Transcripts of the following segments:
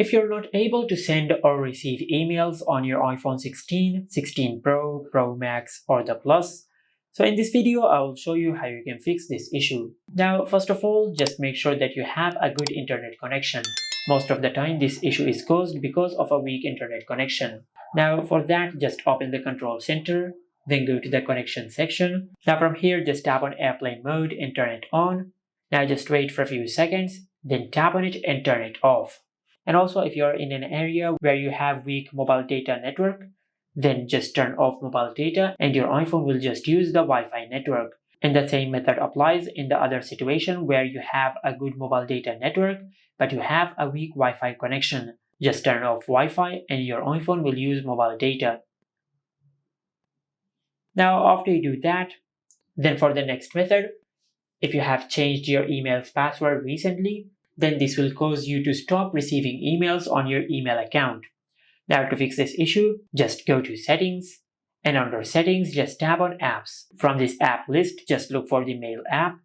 If you're not able to send or receive emails on your iPhone 16, 16 Pro, Pro Max, or the Plus, so in this video, I will show you how you can fix this issue. Now, first of all, just make sure that you have a good internet connection. Most of the time, this issue is caused because of a weak internet connection. Now, for that, just open the control center, then go to the connection section. Now from here, just tap on airplane mode and turn it on. Now just wait for a few seconds, then tap on it and turn it off. And also, if you're in an area where you have weak mobile data network, then just turn off mobile data and your iPhone will just use the Wi-Fi network. And the same method applies in the other situation where you have a good mobile data network but you have a weak Wi-Fi connection. Just turn off Wi-Fi and your iPhone will use mobile data. Now after you do that, then for the next method, if you have changed your email's password recently, then this will cause you to stop receiving emails on your email account. Now to fix this issue, just go to Settings, and under Settings, just tap on Apps. From this app list, just look for the Mail app,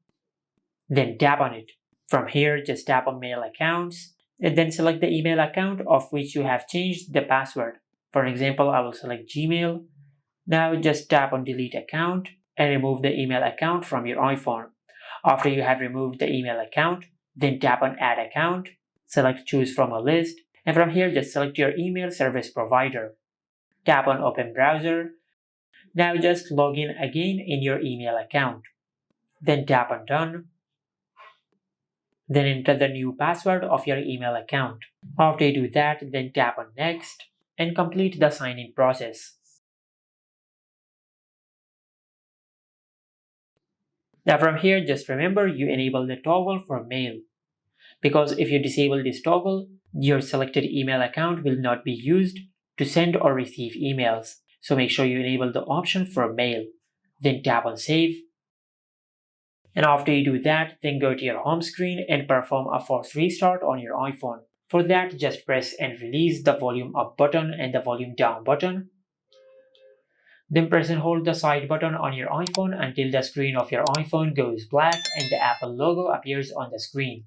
then tap on it. From here, just tap on Mail Accounts, and then select the email account of which you have changed the password. For example, I will select Gmail. Now just tap on Delete Account and remove the email account from your iPhone. After you have removed the email account, then tap on Add Account, select Choose from a list, and from here just select your email service provider. Tap on Open Browser. Now just log in again in your email account. Then tap on Done. Then enter the new password of your email account. After you do that, then tap on Next and complete the sign-in process. Now from here, just remember you enable the toggle for mail. Because if you disable this toggle, your selected email account will not be used to send or receive emails. So make sure you enable the option for mail. Then tap on Save. And after you do that, then go to your home screen and perform a force restart on your iPhone. For that, just press and release the volume up button and the volume down button. Then press and hold the side button on your iPhone until the screen of your iPhone goes black and the Apple logo appears on the screen.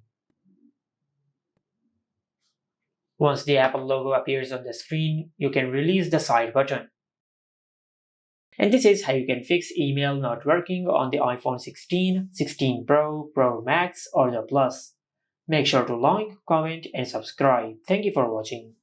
Once the Apple logo appears on the screen, you can release the side button. And this is how you can fix email not working on the iPhone 16, 16 Pro, Pro Max, or the Plus. Make sure to like, comment, and subscribe. Thank you for watching.